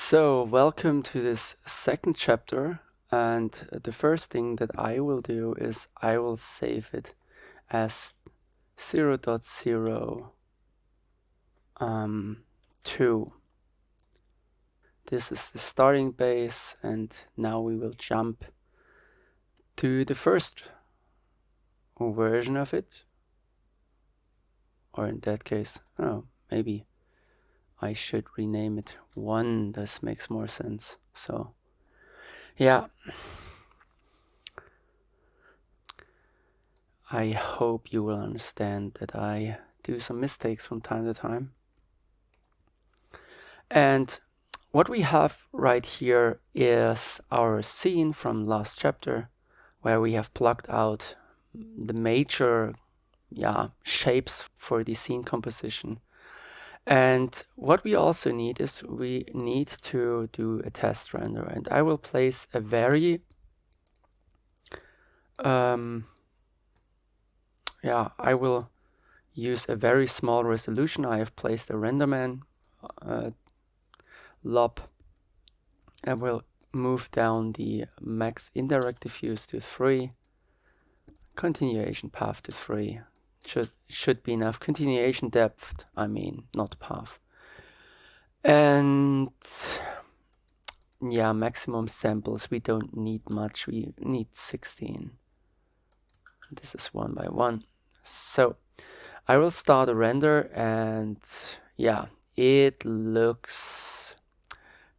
So, welcome to this second chapter, and the first thing that I will do is I will save it as 0.0 2. This is the starting base, and now we will jump to the first version of it, or in that case, maybe I should rename it 1. This makes more sense. So, yeah. I hope you will understand that I do some mistakes from time to time. And what we have right here is our scene from last chapter, where we have plucked out the major shapes for the scene composition. And what we also need is we need to do a test render. And I will place a very I will use a very small resolution. I have placed a RenderMan lob. I will move down the max indirect diffuse to 3, continuation path to 3. Should be enough. Continuation depth, I mean, not path. And yeah, maximum samples, we don't need much. We need 16. This is 1 by 1. So I will start a render, and yeah, it looks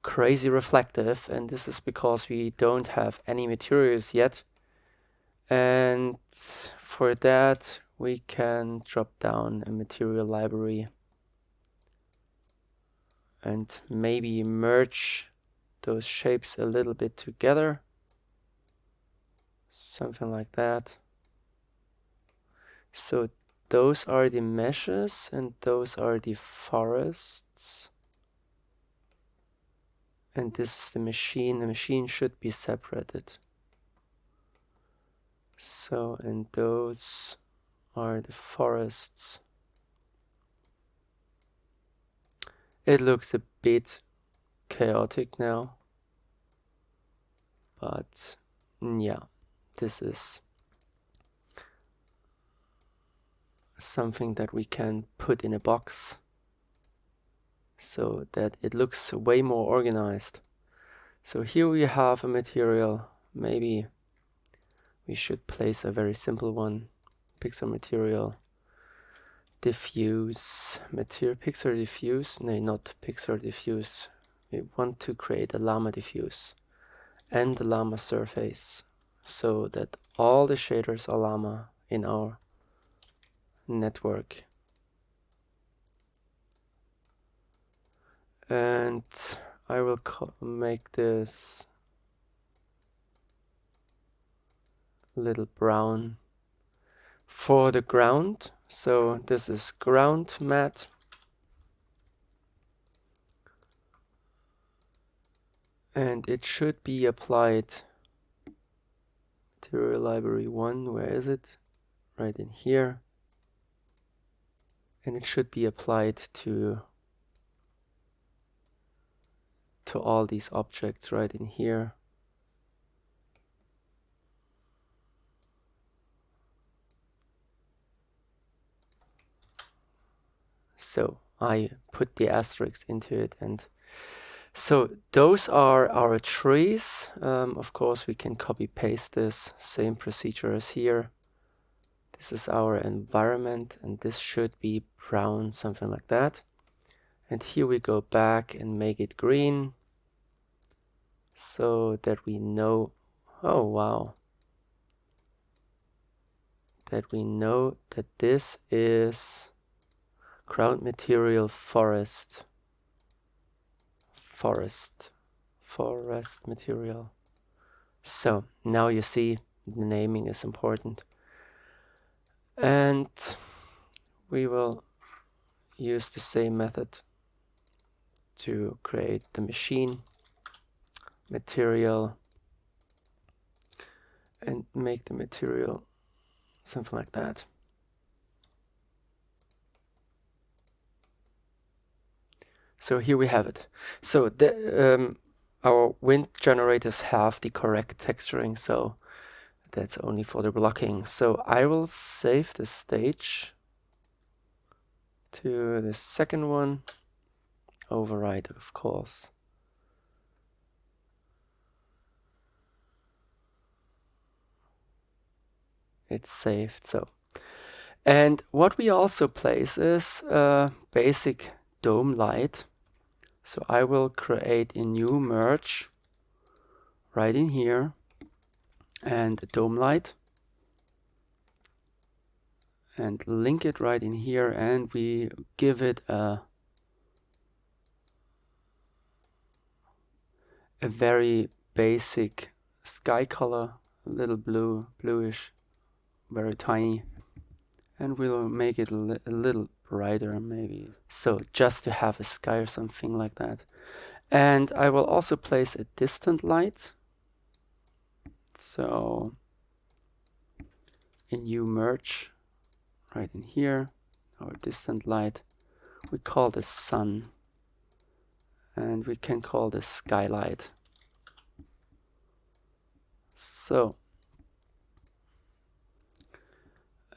crazy reflective, and this is because we don't have any materials yet. And for that we can drop down a material library and maybe merge those shapes a little bit together, something like that. So those are the meshes and those are the forests, and this is the machine. The machine should be separated. So, and those are the forests. It looks a bit chaotic now, but yeah, this is something that we can put in a box so that it looks way more organized. So here we have a material. Maybe we should place a very simple one. Pixar material diffuse material. Pixar diffuse, no, not Pixar diffuse. We want to create a llama diffuse and the llama surface so that all the shaders are llama in our network. And I will make this little brown for the ground. So this is ground matte. And it should be applied. Material library 1, where is it? Right in here. And it should be applied to all these objects right in here. So I put the asterisk into it, and so those are our trees. Of course, we can copy paste this, same procedure as here. This is our environment, and this should be brown, something like that. And here we go back and make it green so that we know, oh wow, that we know that this is ground material forest material. So now you see the naming is important. And we will use the same method to create the machine material and make the material something like that. So here we have it. So our wind generators have the correct texturing, so that's only for the blocking. So I will save the stage to the second one, override of course. It's saved. So, and what we also place is a basic dome light. So I will create a new merge right in here and a dome light and link it right in here, and we give it a very basic sky color, a little bluish, very tiny, and we'll make it a little brighter maybe, so just to have a sky or something like that. And I will also place a distant light, so a new merge right in here, our distant light, we call this sun, and we can call this skylight. So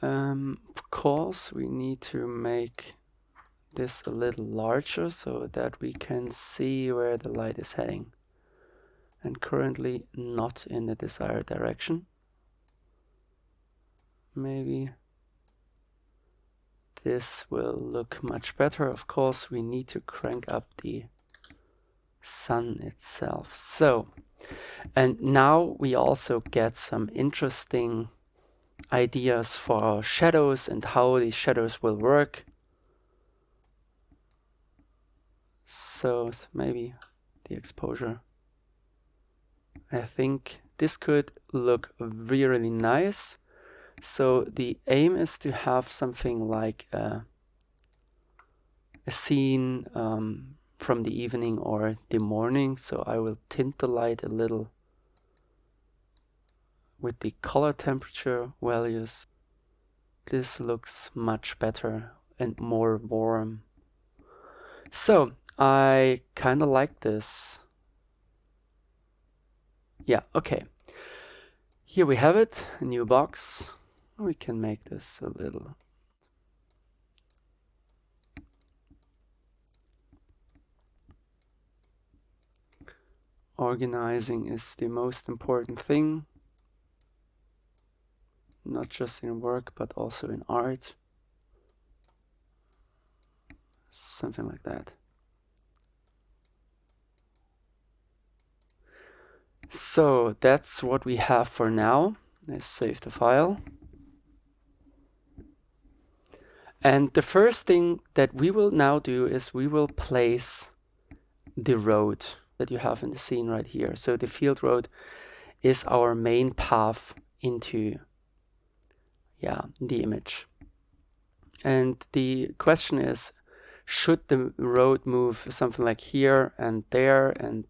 of course we need to make this a little larger so that we can see where the light is heading, and currently not in the desired direction. Maybe this will look much better. Of course we need to crank up the sun itself. So, and now we also get some interesting ideas for our shadows and how these shadows will work. So maybe the exposure. I think this could look really nice. So the aim is to have something like a scene from the evening or the morning. So I will tint the light a little with the color temperature values. This looks much better and more warm. So I kind of like this. Yeah, okay. Here we have it, a new box. We can make this a little. Organizing is the most important thing, not just in work, but also in art. Something like that. So that's what we have for now. Let's save the file. And the first thing that we will now do is we will place the road that you have in the scene right here. So the field road is our main path into the image. And the question is, should the road move something like here and there, and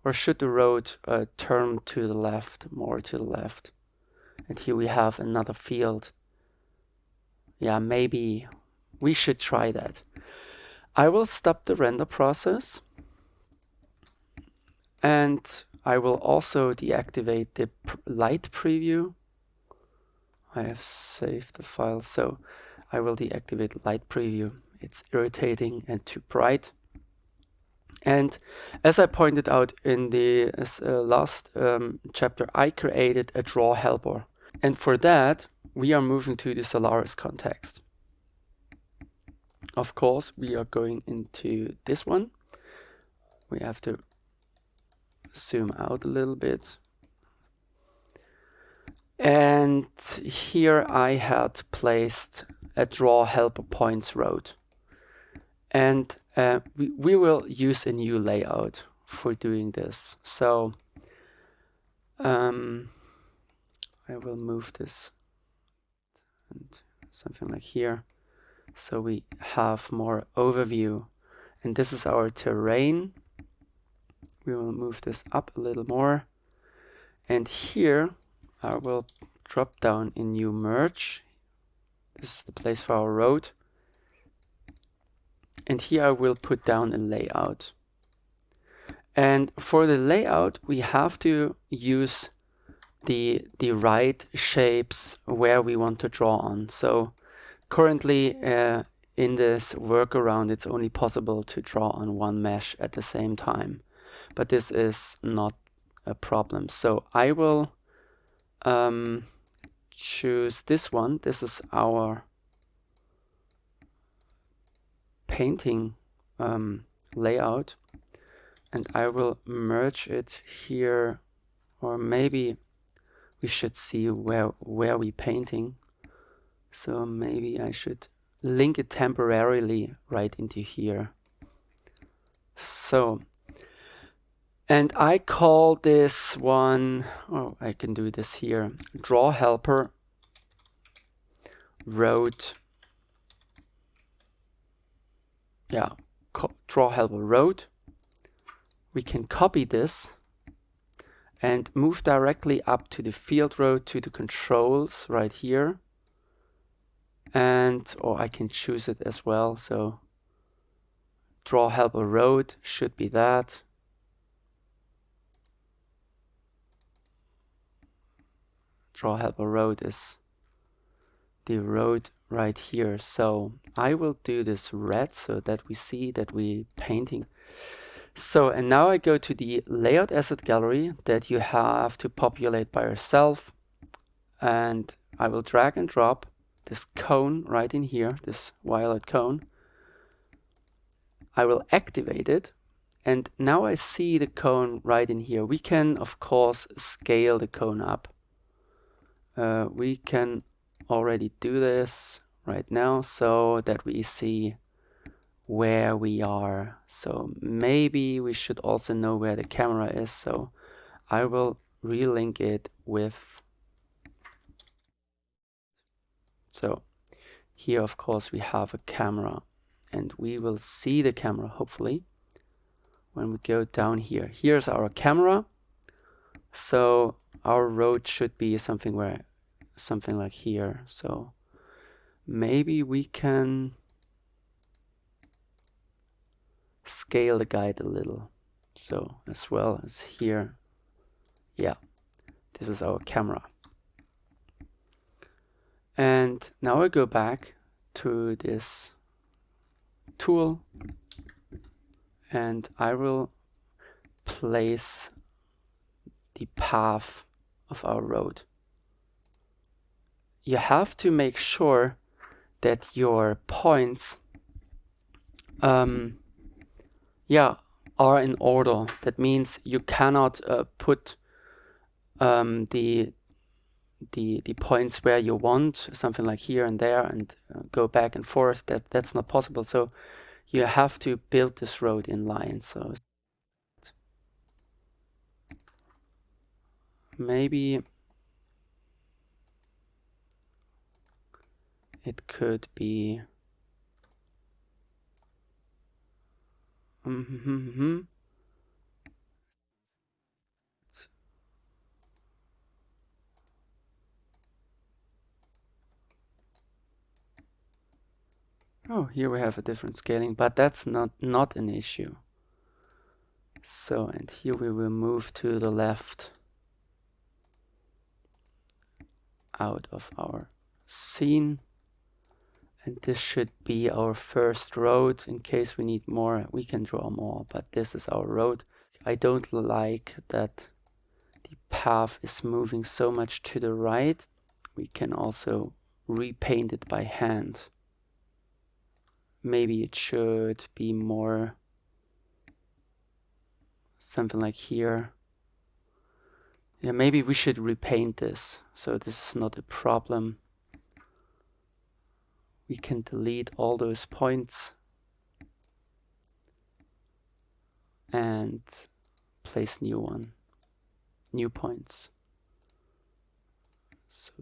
or should the road turn to the left, more to the left? And here we have another field. Yeah, maybe we should try that. I will stop the render process, and I will also deactivate the light preview. I have saved the file, so I will deactivate light preview. It's irritating and too bright. And as I pointed out in the last chapter, I created a draw helper. And for that, we are moving to the Solaris context. Of course, we are going into this one. We have to zoom out a little bit. And here I had placed a draw helper points road. And we will use a new layout for doing this. So I will move this and something like here, so we have more overview. And this is our terrain. We will move this up a little more. And here I will drop down in new merge. This is the place for our road. and here I will put down a layout. And for the layout, we have to use the right shapes where we want to draw on. So currently in this workaround, it's only possible to draw on one mesh at the same time, but this is not a problem. So I will choose this one. This is our painting layout, and I will merge it here, or maybe we should see where we painting. So maybe I should link it temporarily right into here. So, and I call this one, oh, I can do this here, draw helper road. Yeah, draw helper road. We can copy this and move directly up to the field road, to the controls right here. And, or I can choose it as well. So draw helper road should be that. Draw helper road is the road right here. So I will do this red so that we see that we painting. So, and now I go to the layout asset gallery that you have to populate by yourself. And I will drag and drop this cone right in here, this violet cone. I will activate it. And now I see the cone right in here. We can, of course, scale the cone up. We can already do this right now so that we see where we are. So maybe we should also know where the camera is. So I will relink it with, so here of course we have a camera, and we will see the camera hopefully when we go down here. Here's our camera. So our road should be something like here. So maybe we can scale the guide a little. So as well as here. Yeah, this is our camera. And now I go back to this tool, and I will place the path of our road. You have to make sure that your points are in order. That means you cannot put the points where you want, something like here and there, and go back and forth. That's not possible. So you have to build this road in line. So maybe it could be oh, here we have a different scaling, but that's not an issue. So, and here we will move to the left out of our scene. And this should be our first road. In case we need more, we can draw more, but this is our road. I don't like that the path is moving so much to the right. We can also repaint it by hand. Maybe it should be more something like here. Yeah, maybe we should repaint this, so this is not a problem. We can delete all those points and place new points. So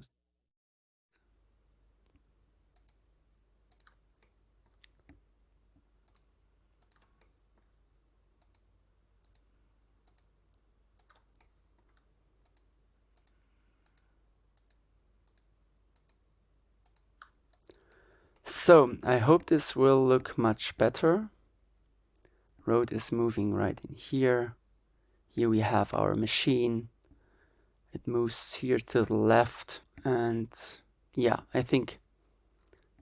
So I hope this will look much better. Road is moving right in here. Here we have our machine. It moves here to the left, and yeah, I think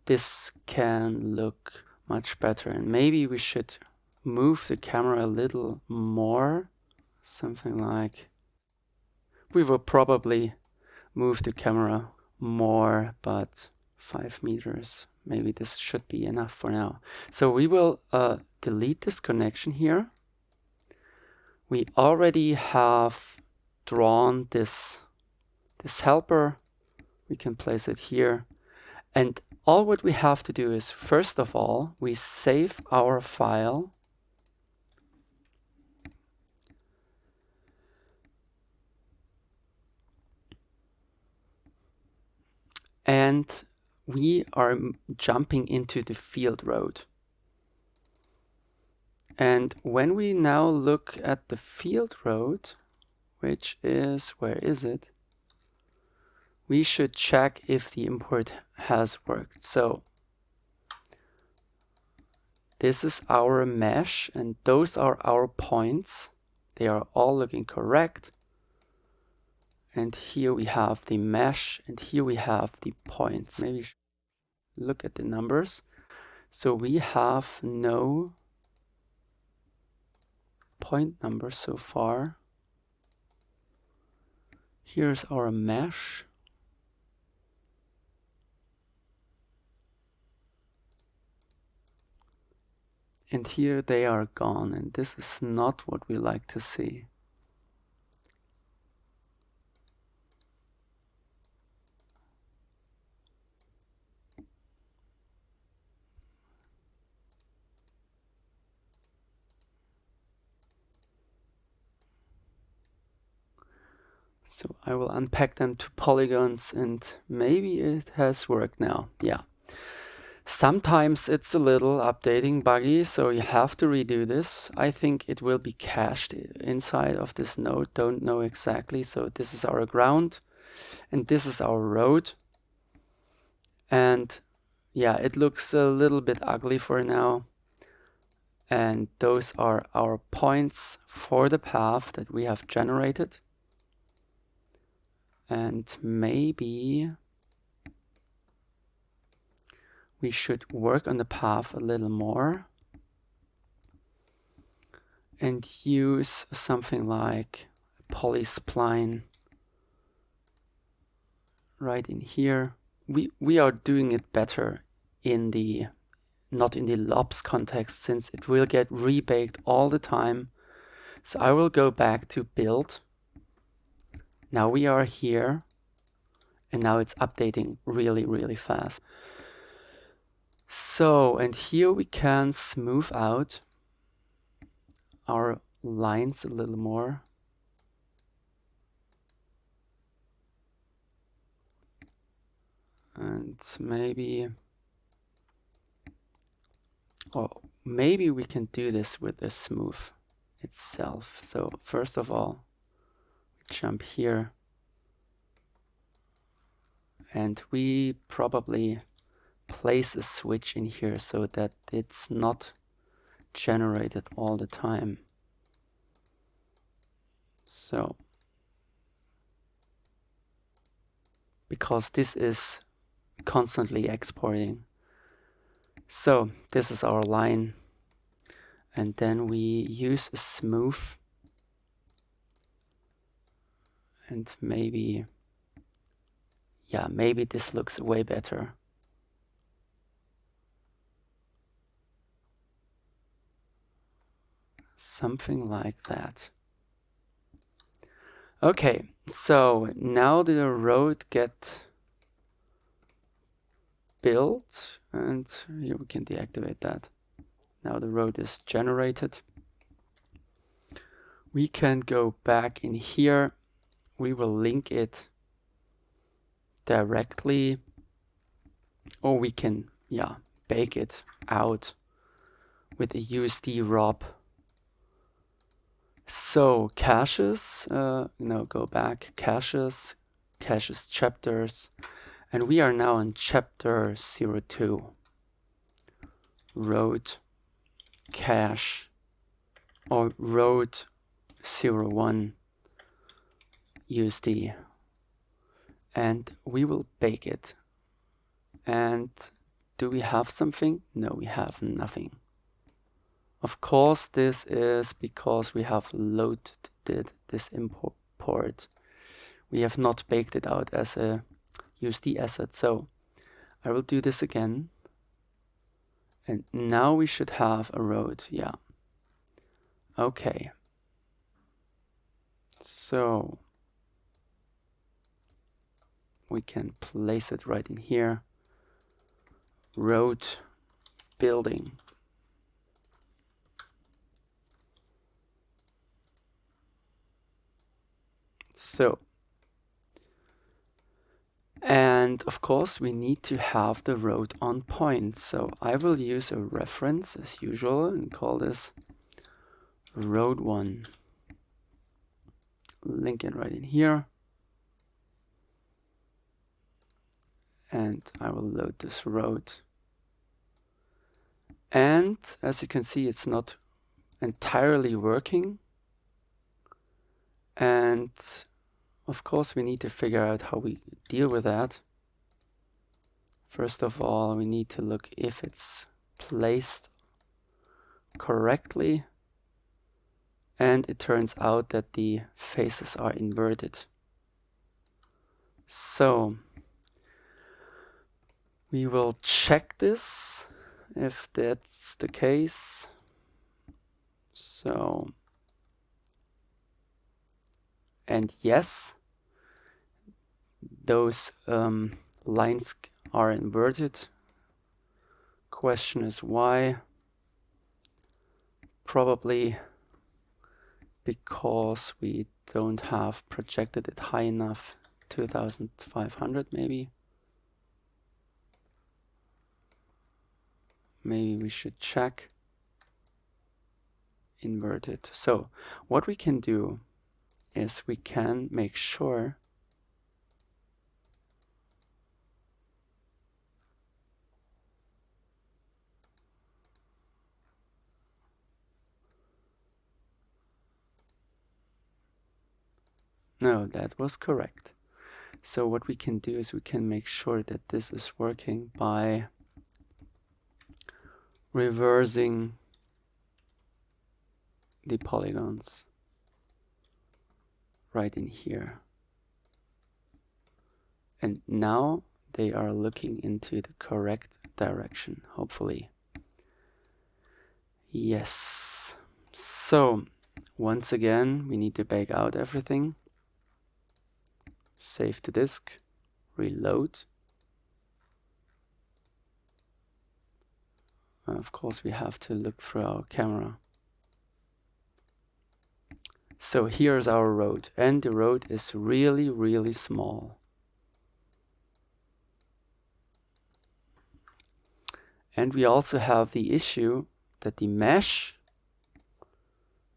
this can look much better. And maybe we should move the camera a little more. Something like, we will probably move the camera more, but 5 meters. Maybe this should be enough for now. So we will delete this connection here. We already have drawn this helper. We can place it here. And all what we have to do is, first of all, we save our file. And we are jumping into the field road. And when we now look at the field road, which is, where is it? We should check if the import has worked. So this is our mesh, and those are our points. They are all looking correct. And here we have the mesh, and here we have the points. Maybe look at the numbers. So we have no point numbers so far. Here's our mesh. And here they are gone, and this is not what we like to see. So I will unpack them to polygons, and maybe it has worked now. Yeah. Sometimes it's a little updating buggy, so you have to redo this. I think it will be cached inside of this node. Don't know exactly. So this is our ground, and this is our road. And yeah, it looks a little bit ugly for now. And those are our points for the path that we have generated. And maybe we should work on the path a little more and use something like a polyspline right in here. We are doing it better in the, not in the lobs context, since it will get rebaked all the time. So I will go back to build. Now we are here, and now it's updating really, really fast. So, and here we can smooth out our lines a little more. And maybe, or maybe we can do this with the smooth itself. So first of all, we jump here, and we probably place a switch in here so that it's not generated all the time. So, because this is constantly exporting. So this is our line, and then we use a smooth, and maybe, yeah, maybe this looks way better. Something like that. Okay, so now the road gets built, and here we can deactivate that. Now the road is generated. We can go back in here. We will link it directly, or we can, yeah, bake it out with a USD ROP. So caches, go back, caches chapters, and we are now in chapter 02. road cache or road 01 USD, and we will bake it. And do we have something? No, we have nothing. Of course, this is because we have loaded this import. We have not baked it out as a USD asset. So I will do this again. And now we should have a road. Yeah. Okay. So we can place it right in here. Road building. So, and of course we need to have the road on point. So I will use a reference as usual and call this road 1. Link it right in here. And I will load this road. And as you can see, it's not entirely working. And of course, we need to figure out how we deal with that. First of all, we need to look if it's placed correctly. And it turns out that the faces are inverted. So we will check this if that's the case. So, and yes, those lines are inverted. Question is why? Probably because we don't have projected it high enough. 2500 maybe. Maybe we should check. Inverted. So what we can do is we can make sure no, that was correct. So what we can do is we can make sure that this is working by reversing the polygons right in here. And now they are looking into the correct direction, hopefully. Yes. So once again, we need to bake out everything. Save to disk, reload. Of course, we have to look through our camera. So here's our road, and the road is really, really small. And we also have the issue that the mesh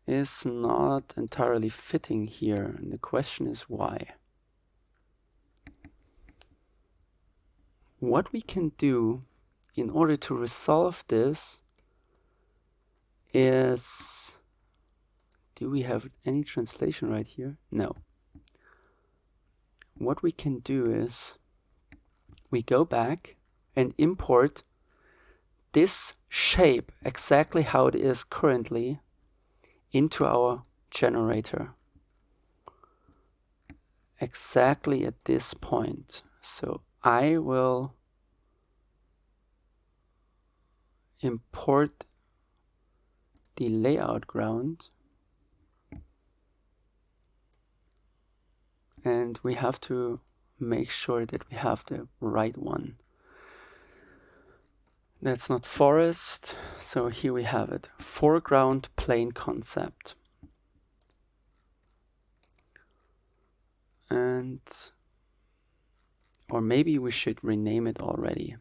is not entirely fitting here, and the question is why. What we can do in order to resolve this is, do we have any translation right here? No. What we can do is we go back and import this shape exactly how it is currently into our generator. Exactly at this point. So I will import the layout ground, and we have to make sure that we have the right one. That's not forest, so here we have it. Foreground plane concept. And, or maybe we should rename it already.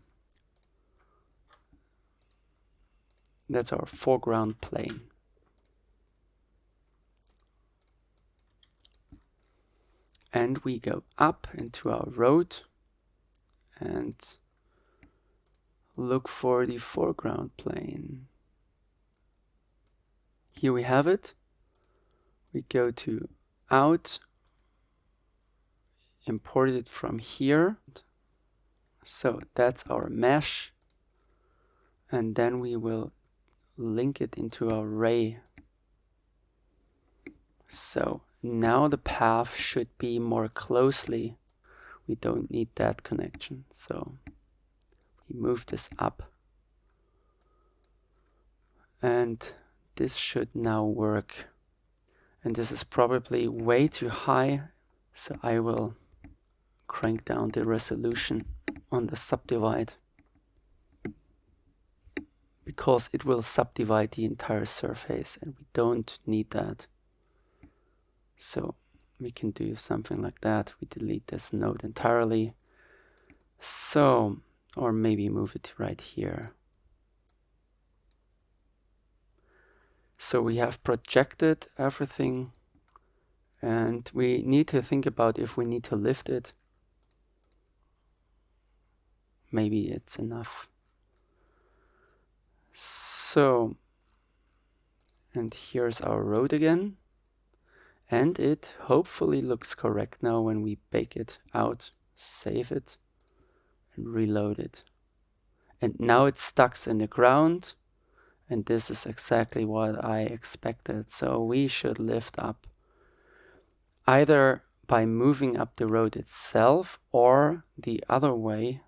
That's our foreground plane. And we go up into our road and look for the foreground plane. Here we have it. We go to out, import it from here. So that's our mesh. And then we will link it into our array. So now the path should be more closely. We don't need that connection. So we move this up. And this should now work. And this is probably way too high. So I will crank down the resolution on the subdivide, because it will subdivide the entire surface and we don't need that. So we can do something like that. We delete this node entirely. So, or maybe move it right here. So we have projected everything and we need to think about if we need to lift it. Maybe it's enough. So, and here's our road again. And it hopefully looks correct now when we bake it out, save it, and reload it. And now it's stuck in the ground. And this is exactly what I expected. So we should lift up either by moving up the road itself, or the other way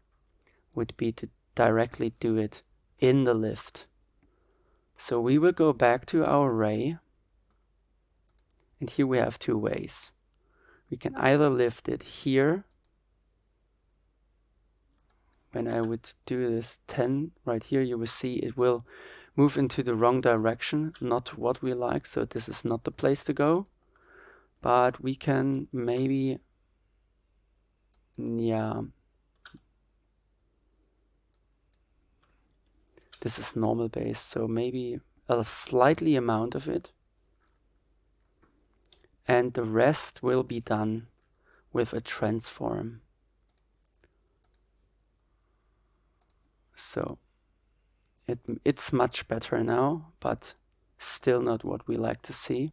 would be to directly do it in the lift. So we will go back to our array. And here we have two ways. We can either lift it here. When I would do this 10 right here, you will see it will move into the wrong direction, not what we like. So this is not the place to go. But we can maybe, yeah. This is normal base, so maybe a slightly amount of it. And the rest will be done with a transform. So it's much better now, but still not what we like to see.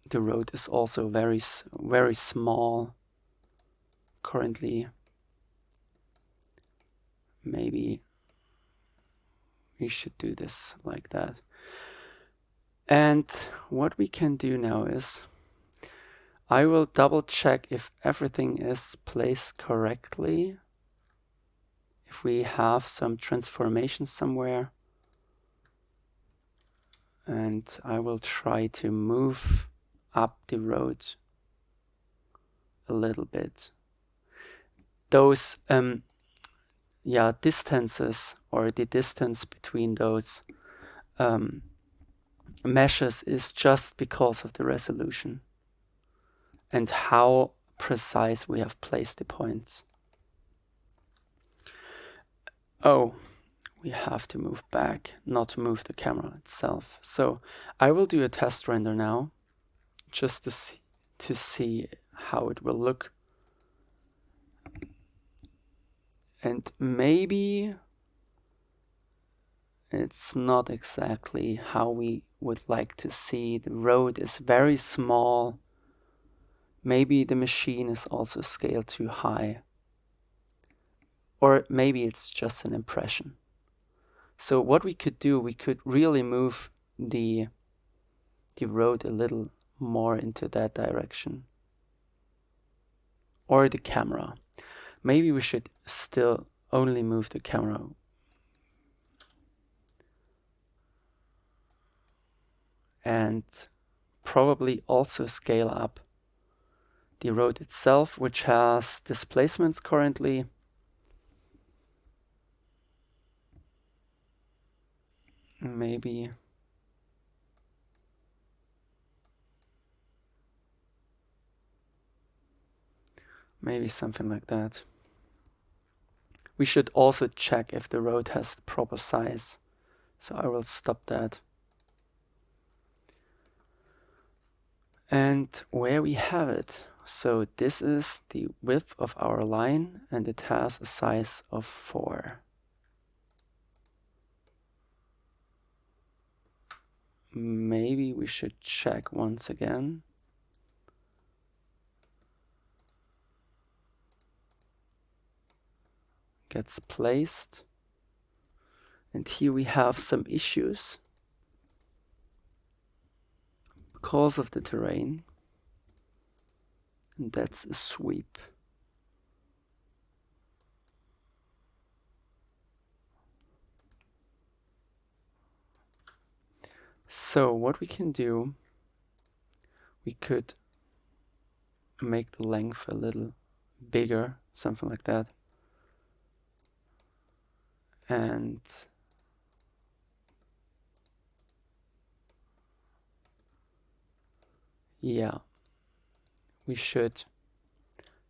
The road is also very small currently. Maybe we should do this like that. And what we can do now is I will double check if everything is placed correctly. If we have some transformation somewhere. And I will try to move up the road a little bit. Those distances, or the distance between those meshes, is just because of the resolution and how precise we have placed the points. Oh, we have to move back, not move the camera itself. So I will do a test render now, just to see how it will look. And maybe it's not exactly how we would like to see. The road is very small. Maybe the machine is also scaled too high. Or maybe it's just an impression. So what we could do, we could really move the road a little more into that direction. Or the camera. Maybe we should still only move the camera. And probably also scale up the road itself, which has displacements currently. Maybe something like that. We should also check if the road has the proper size. So I will stop that. And where we have it. So this is the width of our line, and it has a size of 4. Maybe we should check once again. Gets placed. And here we have some issues because of the terrain. And that's a sweep. So what we can do, we could make the length a little bigger, something like that. And yeah, we should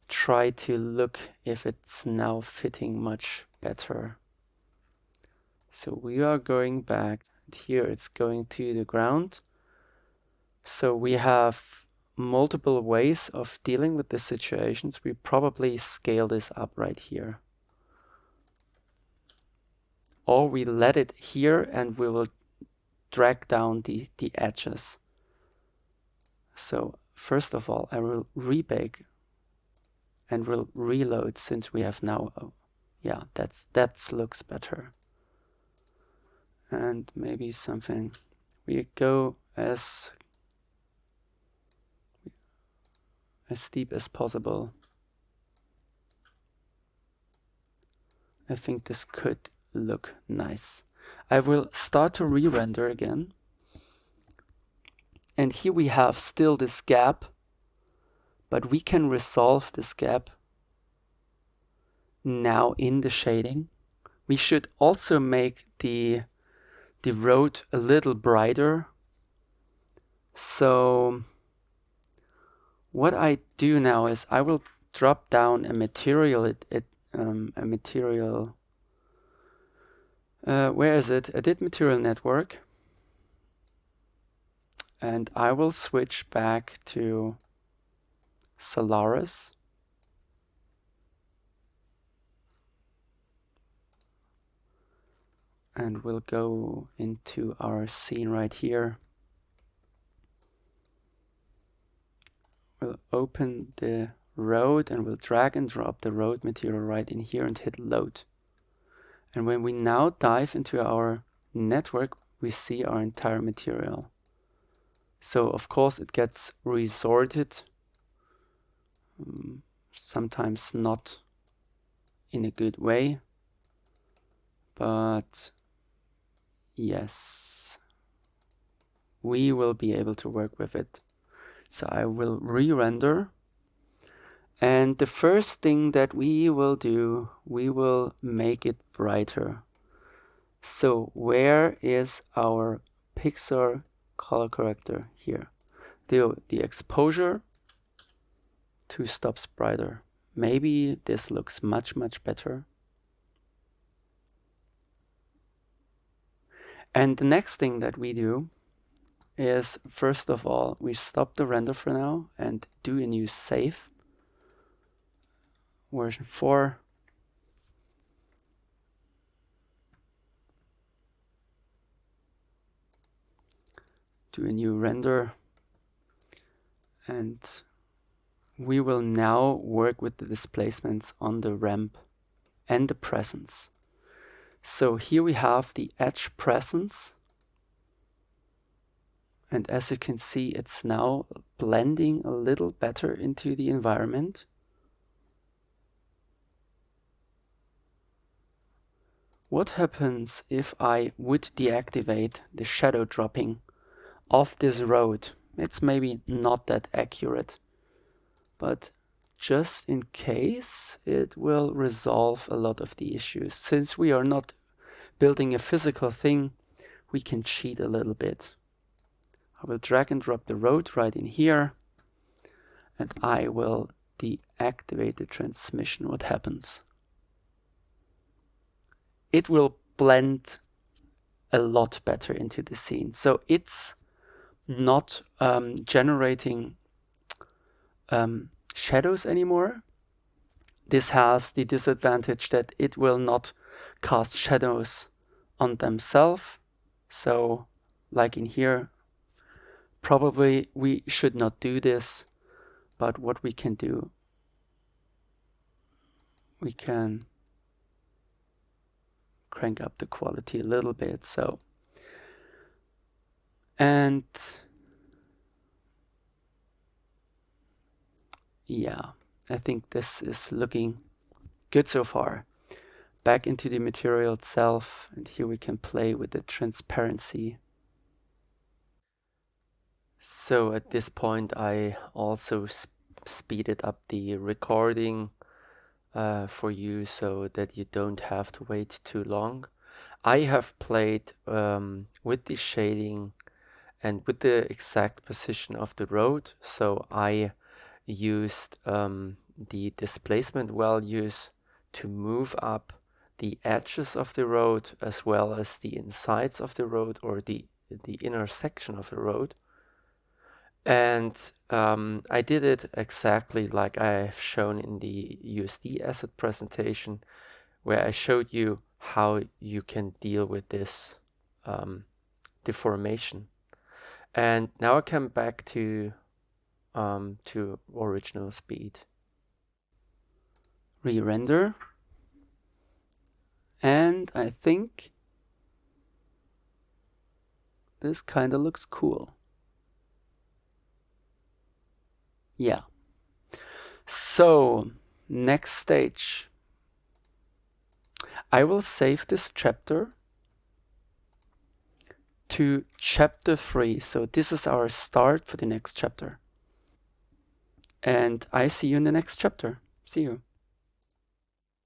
try to look if it's now fitting much better. So we are going back. Here it's going to the ground. So we have multiple ways of dealing with the situations. We probably scale this up right here. Or we let it here and we will drag down the edges. So first of all, I will rebake and we'll reload since we have now, yeah, that looks better. And maybe something, we go as steep as possible. I think this could look nice. I will start to re-render again. And here we have still this gap, but we can resolve this gap now in the shading. We should also make the road a little brighter. So what I do now is I will drop down a material, where is it? Edit material network. And I will switch back to Solaris. And we'll go into our scene right here. We'll open the road and we'll drag and drop the road material right in here and hit load. And when we now dive into our network, we see our entire material. So of course it gets resorted, sometimes not in a good way, but yes, we will be able to work with it. So I will re-render. And the first thing that we will do, we will make it brighter. So where is our Pixar color corrector? Here. The exposure, 2 stops brighter. Maybe this looks much, much better. And the next thing that we do is, first of all, we stop the render for now and do a new save. Version 4. Do a new render. And we will now work with the displacements on the ramp and the presence. So here we have the edge presence. And as you can see, it's now blending a little better into the environment. What happens if I would deactivate the shadow dropping of this road? It's maybe not that accurate, but just in case, it will resolve a lot of the issues. Since we are not building a physical thing, we can cheat a little bit. I will drag and drop the road right in here, and I will deactivate the transmission. What happens? It will blend a lot better into the scene. So it's not generating shadows anymore. This has the disadvantage that it will not cast shadows on themselves. So like in here, probably we should not do this, but what we can do, we can crank up the quality a little bit. So, and yeah, I think this is looking good so far. Back into the material itself, and here we can play with the transparency. So at this point I also speeded up the recording for you so that you don't have to wait too long. I have played with the shading and with the exact position of the road, so I used the displacement values to move up the edges of the road as well as the insides of the road, or the intersection of the road. And I did it exactly like I have shown in the USD asset presentation, where I showed you how you can deal with this deformation. And now I come back to original speed. Re-render. And I think this kind of looks cool. Yeah. So, next stage. I will save this chapter to chapter 3. So this is our start for the next chapter. And I see you in the next chapter. See you.